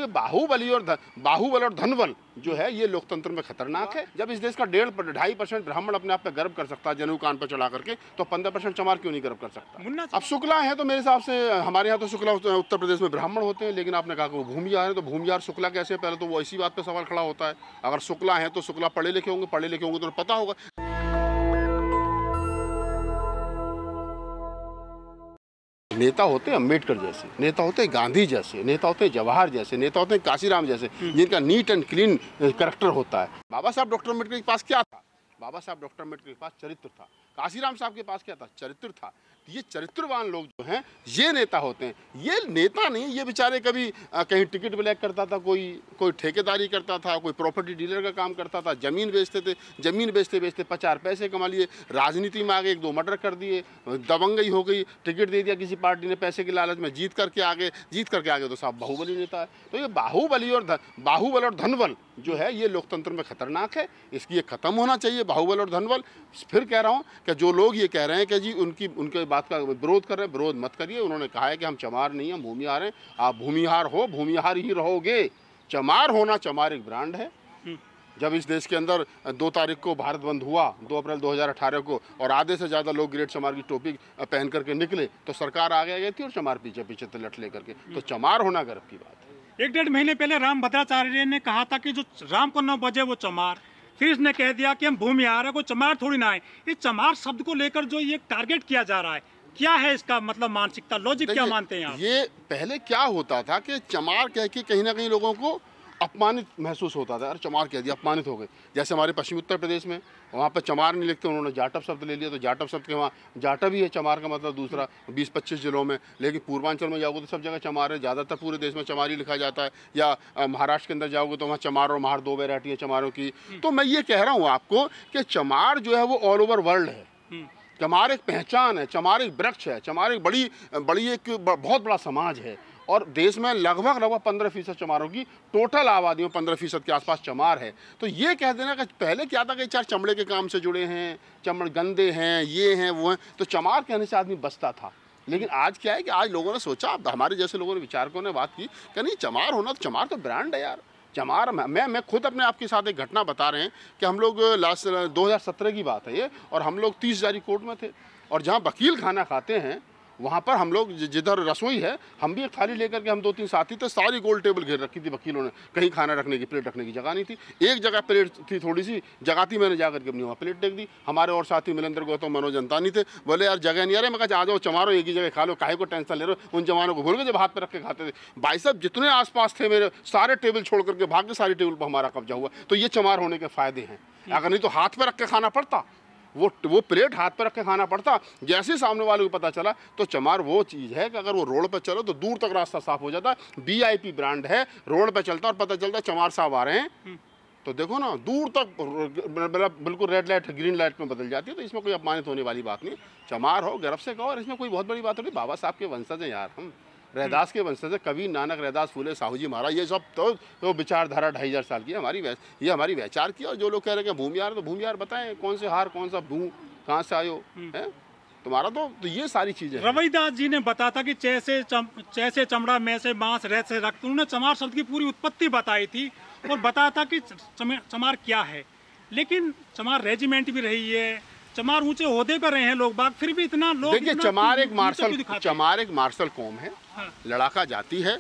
ये बाहुबल और धनबल जो है ये लोकतंत्र में खतरनाक है। जब इस देश का 2.5% ब्राह्मण अपने आप पे गर्व कर सकता है जनेऊ कान पर चढ़ा करके, तो 15% चमार क्यों नहीं गर्व कर सकता? अब शुक्ला है तो मेरे हिसाब से हमारे यहाँ तो शुक्ला उत्तर प्रदेश में ब्राह्मण होते हैं, लेकिन आपने कहा कि वो भूमिहार है, तो भूमिहार शुक्ला कैसे? पहले तो वो इसी बात पे सवाल खड़ा होता है। अगर शुक्ला है तो शुक्ला पढ़े लिखे होंगे तो पता होगा। नेता होते हैं अम्बेडकर जैसे, नेता होते हैं गांधी जैसे, नेता होते हैं जवाहर जैसे, नेता होते हैं काशीराम जैसे, जिनका नीट एंड क्लीन कैरेक्टर होता है। बाबा साहब डॉक्टर अम्बेडकर के पास क्या था? बाबा साहब डॉक्टर अम्बेडकर के पास चरित्र था। काशीराम साहब के पास क्या था? चरित्र था। ये चरित्रवान लोग जो हैं ये नेता होते हैं। ये नेता नहीं, ये बेचारे कभी कहीं टिकट ब्लैक करता था, कोई ठेकेदारी करता था, कोई प्रॉपर्टी डीलर का काम करता था, जमीन बेचते थे, जमीन बेचते बेचते 4 पैसे कमा लिए, राजनीति में आ गए, 1-2 मर्डर कर दिए, दबंगई हो गई, टिकट दे दिया किसी पार्टी ने पैसे के लालच में, जीत करके आगे तो साहब बाहुबली नेता है। तो ये बाहुबल और धनबल जो है ये लोकतंत्र में खतरनाक है। इसकी ये खत्म होना चाहिए, बाहुबल और धनबल। फिर कह रहा हूँ कि जो लोग ये कह रहे हैं कि जी उनके बात का विरोध कर रहे हैं, विरोध मत करिए। उन्होंने कहा है कि हम चमार नहीं, हम भूमिहार हैं। आप भूमिहार हो, भूमिहार ही रहोगे। चमार होना, चमार एक ब्रांड है। जब इस देश के अंदर 2 तारीख को भारत बंद हुआ, 2 अप्रैल 2018 को, और आधे से ज़्यादा लोग ग्रेट चमार की टोपी पहन करके निकले, तो सरकार आगे गई थी और चमार पीछे पीछे लट ले करके। तो चमार होना गर्व की बात है। 1-1.5 महीने पहले रामभद्राचार्य ने कहा था कि जो राम को न बजे वो चमार। फिर इसने कह दिया कि हम भूमिहार है, कोई चमार थोड़ी ना है। इस चमार शब्द को लेकर जो ये टारगेट किया जा रहा है, क्या है इसका मतलब मानसिकता, लॉजिक क्या मानते हैं आप? ये पहले क्या होता था कि चमार कह के कहीं ना कहीं लोगों को अपमानित महसूस होता था। अरे चमार कह दिया, अपमानित हो गए। जैसे हमारे पश्चिमी उत्तर प्रदेश में, वहाँ पर चमार नहीं लिखते, उन्होंने जाटव शब्द ले लिया, तो जाटव शब्द के वहाँ जाटव ही है चमार का मतलब दूसरा 20-25 जिलों में। लेकिन पूर्वांचल में जाओगे तो सब जगह चमार है, ज़्यादातर पूरे देश में चमार ही लिखा जाता है। या महाराष्ट्र के अंदर जाओगे तो वहाँ चमार और महार 2 वैरायटी है चमारों की। तो मैं ये कह रहा हूँ आपको कि चमार जो है वो ऑल ओवर वर्ल्ड है। चमार एक पहचान है, चमार एक वृक्ष है, चमार एक बड़ी एक बहुत बड़ा समाज है। और देश में लगभग 15% चमारों की टोटल आबादी में 15% के आसपास चमार है। तो ये कह देना कि पहले क्या था कि 4 चमड़े के काम से जुड़े हैं, चमड़ गंदे हैं, ये हैं वो हैं, तो चमार कहने से आदमी बचता था। लेकिन आज क्या है कि आज लोगों ने सोचा, हमारे जैसे लोगों ने, विचारकों ने बात की कि नहीं, चमार होना, तो चमार तो ब्रांड है यार। चमार मैं खुद अपने आपके साथ एक घटना बता रहे हैं कि हम लोग लास्ट 2017 की बात है ये, और हम लोग 30 जारी कोर्ट में थे, और जहाँ वकील खाना खाते हैं वहाँ पर हम लोग, जिधर रसोई है, हम भी एक थाली लेकर के, हम 2-3 साथी थे, सारी गोल टेबल घेर रखी थी वकीलों ने। कहीं खाना रखने की, प्लेट रखने की जगह नहीं थी। एक जगह प्लेट थी, थोड़ी सी जगह थी, मैंने जाकर के अपनी वहाँ प्लेट टेक दी। हमारे और साथी मिलेंद्र गौतम, मनोज अंतानी थे। बोले यार जगह नहीं आ रही। मैं कहा आ जाओ चमारो, एक ही जगह खा लो, काहे को टेंशन ले रहे हो? उन जवानों को भूल गए जब हाथ पर रख के खाते थे। भाई साहब जितने आसपास थे मेरे, सारे टेबल छोड़ करके भाग के, सारी टेबल पर हमारा कब्जा हुआ। तो ये चमार होने के फायदे हैं। अगर नहीं तो हाथ पर रख के खाना पड़ता, वो प्लेट हाथ पर रख के खाना पड़ता। जैसे सामने वाले को पता चला, तो चमार वो चीज़ है कि अगर वो रोड पर चलो तो दूर तक रास्ता साफ हो जाता है। VIP ब्रांड है, रोड पर चलता और पता चलता चमार साहब आ रहे हैं, तो देखो ना, दूर तक बिल्कुल रेड लाइट ग्रीन लाइट में बदल जाती है। तो इसमें कोई अपमानित होने वाली बात नहीं। चमार हो, गर्व से कहो, और इसमें कोई बहुत बड़ी बात नहीं। बाबा साहब के वंशज हैं यार हम, रैदास के वंशज है, कबीर, नानक, रैदास, फूले, साहू जी महाराज, ये सब तो विचारधारा 2500 साल की है हमारी। ये हमारी विचार की। और जो लोग कह रहे हैं भूमिहार, तो भूमिहार बताएं कौन से हार, कौन सा भू, कहाँ से आयो है तुम्हारा? तो ये सारी चीजें। रवैदास जी ने बताया था कि जैसे चमड़ा, में से मांस, रह से रक्त। उन्होंने चमार शब्द की पूरी उत्पत्ति बताई थी और बताया था कि चमार क्या है। लेकिन चमार रेजिमेंट भी रही है, चमार ऊंचे ओहदे पर रहे हैं लोग बाग, फिर भी इतना लोग, देखिए चमार एक मार्शल कौम है। हाँ। लड़ाका जाती है,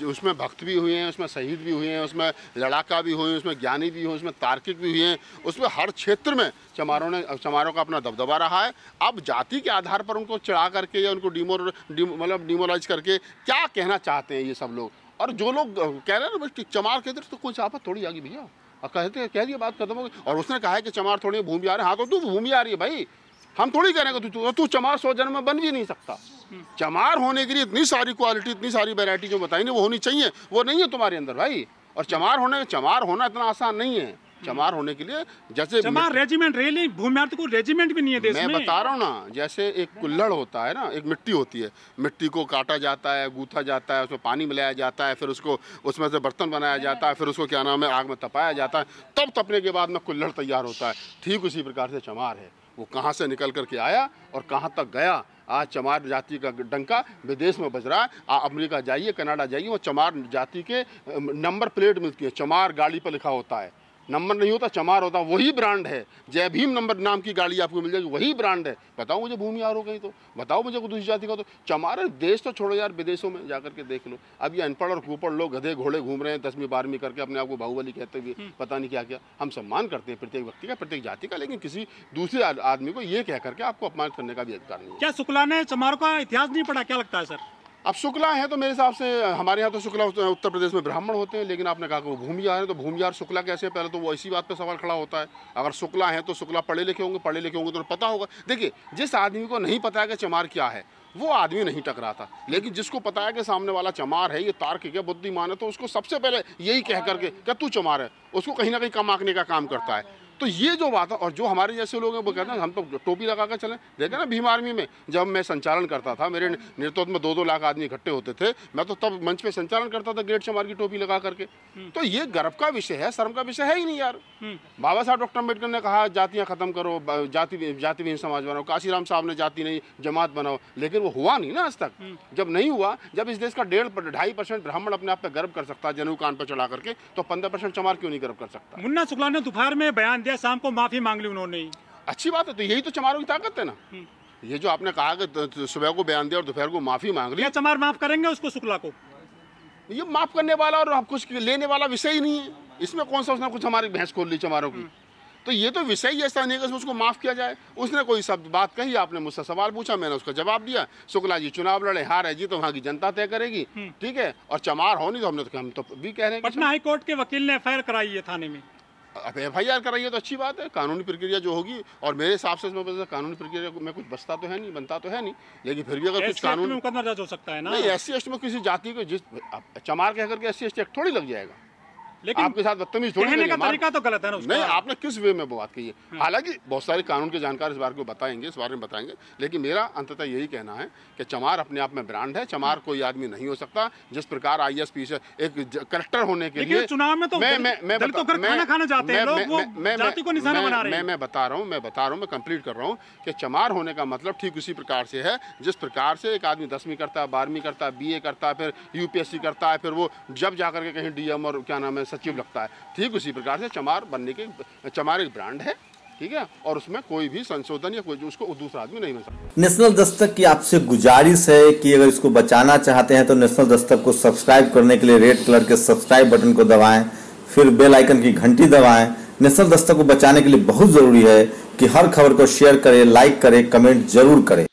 उसमें भक्त भी हुए हैं, उसमें शहीद भी हुए हैं, उसमें लड़ाका भी हुए हैं, उसमें ज्ञानी भी हुए, उसमें तार्किक भी हुए हैं। उसमें हर क्षेत्र में चमारों का अपना दबदबा रहा है। अब जाति के आधार पर उनको चढ़ा करके या उनको डिमोरलाइज करके क्या कहना चाहते हैं ये सब लोग? और जो लोग कह रहे हैं ना चमार कहते तो कोई आफत थोड़ी आ गई भैया, और कहते कह दिया, बात खत्म हो गई। और उसने कहा है कि चमार थोड़ी भूमिहार है। हाँ तो तू भूमिहार है भाई, हम थोड़ी कह रहे हैं कि तू चमार 100 जन्म में बन भी नहीं सकता। चमार होने के लिए इतनी सारी क्वालिटी, इतनी सारी वैरायटी जो बताई वो होनी चाहिए, वो नहीं है तुम्हारे अंदर भाई। और चमार होना इतना आसान नहीं है। चमार होने के लिए, जैसे चमार रेजिमेंट रही, भूमिहार तो कोई रेजिमेंट भी नहीं है देश में। मैं बता रहा हूँ ना, जैसे एक कुल्हड़ होता है ना, एक मिट्टी होती है, मिट्टी को काटा जाता है, गूथा जाता है, उसमें पानी मिलाया जाता है, फिर उसको उसमें से बर्तन बनाया जाता है, फिर उसको क्या नाम है, आग में तपाया जाता है, तब तपने के बाद में कुल्हड़ तैयार होता है। ठीक उसी प्रकार से चमार है। वो कहाँ से निकल करके आया और कहाँ तक गया, आज चमार जाति का डंका विदेश में बज रहा है। आप अमेरिका जाइए, कनाडा जाइए, वो चमार जाति के नंबर प्लेट मिलती है, चमार गाड़ी पर लिखा होता है, नंबर नहीं होता, चमार होता, वही ब्रांड है। जय भीम नंबर नाम की गाड़ी आपको मिल जाएगी, वही ब्रांड है। बताओ मुझे भूमिहार हो गई तो बताओ मुझे कोई दूसरी जाति का। तो चमार देश तो छोड़ो यार, विदेशों में जाकर के देख लो। अब ये अनपढ़ और कुपढ़ लोग गधे घोड़े घूम रहे हैं 10वीं 12वीं करके, अपने आप को बाहुबली कहते हुए, पता नहीं क्या क्या। हम सम्मान करते हैं प्रत्येक व्यक्ति का, प्रत्येक जाति का, लेकिन किसी दूसरे आदमी को ये कह करके आपको अपमानित करने का भी अधिकार नहीं है। क्या शुक्ला ने चमारों का इतिहास नहीं पढ़ा, क्या लगता है सर? अब शुक्ला है तो मेरे हिसाब से हमारे यहाँ तो शुक्ला उत्तर प्रदेश में ब्राह्मण होते हैं, लेकिन आपने कहा कि वो भूमिहार है, तो भूमिहार शुक्ला कैसे? पहले तो वो इसी बात पे सवाल खड़ा होता है। अगर शुक्ला है तो शुक्ला पढ़े लिखे होंगे तो पता होगा। देखिए, जिस आदमी को नहीं पता है कि चमार क्या है, वो आदमी नहीं टकराता, लेकिन जिसको पता है कि सामने वाला चमार है, ये तार्किक है, बुद्धिमान है, तो उसको सबसे पहले यही कह करके क्या तू चमार है, उसको कहीं ना कहीं कम आंकने का काम करता है। तो ये जो बात है, और जो हमारे जैसे लोग हैं वो कहते हैं हम तो टोपी लगा कर चलें। देखे ना भीम आर्मी में जब मैं संचालन करता था, मेरे नेतृत्व में 2-2 लाख आदमी इकट्ठे होते थे, मैं तो तब मंच पे संचालन करता था ग्रेट चमार की टोपी लगा करके। तो ये गर्व का विषय है, शर्म का विषय है ही नहीं यार। बाबा साहब डॉक्टर अम्बेडकर ने कहा जातियाँ खत्म करो, जातिविहीन समाज बनाओ, काशीराम साहब ने जाति नहीं जमात बनाओ, लेकिन वो हुआ नहीं ना आज तक। जब नहीं हुआ, जब इस देश का 1.5-2.5% ब्राह्मण अपने आप पे गर्व कर सकता है जनेऊ कान पर चढ़ा करके, तो 15% चमार क्यों नहीं गर्व कर सकता? मुन्ना शुक्ला ने दोपहर में बयान दिया, शाम को माफी मांग ली उन्होंने। अच्छी बात है, तो यही तो चमारों की ताकत है ना। ये जो आपने कहा कि सुबह को बयान दिया और दोपहर को माफी मांग ली, क्या चमार माफ करेंगे उसको, शुक्ला को? ये माफ करने वाला और कुछ लेने वाला विषय ही नहीं है। इसमें कौन सा उसने कुछ हमारी भैंस खोल ली चमारों की? तो ये तो विषय ही ऐसा नहीं है कि उसको माफ किया जाए। उसने कोई शब्द बात कही, आपने मुझसे सवाल पूछा, मैंने उसका जवाब दिया। शुक्ला जी चुनाव लड़े, हार है जी तो वहाँ की जनता तय करेगी, ठीक है। और चमार हो नहीं तो हम तो भी कह रहे हैं। पटना हाईकोर्ट के वकील ने एफआईआर कराई है थाने में। अब एफआईआर कराइए तो अच्छी बात है, कानूनी प्रक्रिया जो होगी। और मेरे हिसाब से इसमें कानूनी प्रक्रिया में कुछ बचता तो है नहीं, बनता तो है नहीं, लेकिन फिर भी अगर कुछ कानून मुकदमा दर्ज हो सकता है ना। नहीं, SC/ST में किसी जाति को जिस चमार कह करके SC/ST एक्ट थोड़ी लग जाएगा। लेकिन आपके साथ बदतमीज थोड़ी कहने का तरीका तो गलत है ना उसका। नहीं, आपने किस वे में बात की है। हालांकि बहुत सारे कानून के जानकार इस बारे में बताएंगे, लेकिन मेरा अंततः यही कहना है कि चमार अपने आप में ब्रांड है। चमार कोई आदमी नहीं हो सकता। जिस प्रकार ISP से एक कलेक्टर होने के लिए चुनाव में तो खाना खाने जाते हैं लोग, वो जाति को निशाना बना रहे हैं। मैं बता रहा हूँ, मैं कंप्लीट कर रहा हूँ कि चमार होने का मतलब ठीक उसी प्रकार से है जिस प्रकार से एक आदमी 10वीं करता है, 12वीं करता है, BA करता है, फिर UPSC करता है, फिर वो जब जाकर के कहीं DM और क्या नाम है सचिव लगता है, ठीक उसी प्रकार से चमार बनने के चमार एक ब्रांड है, ठीक है। और उसमें कोई भी संशोधन या कोई उसको दूसरा आदमी नहीं बन सकता। नेशनल दस्तक की आपसे गुजारिश है कि अगर इसको बचाना चाहते हैं तो नेशनल दस्तक को सब्सक्राइब करने के लिए रेड कलर के सब्सक्राइब बटन को दबाएं, फिर बेल आइकन की घंटी दबाएं। नेशनल दस्तक को बचाने के लिए बहुत जरूरी है कि हर खबर को शेयर करें, लाइक करें, कमेंट जरूर करें।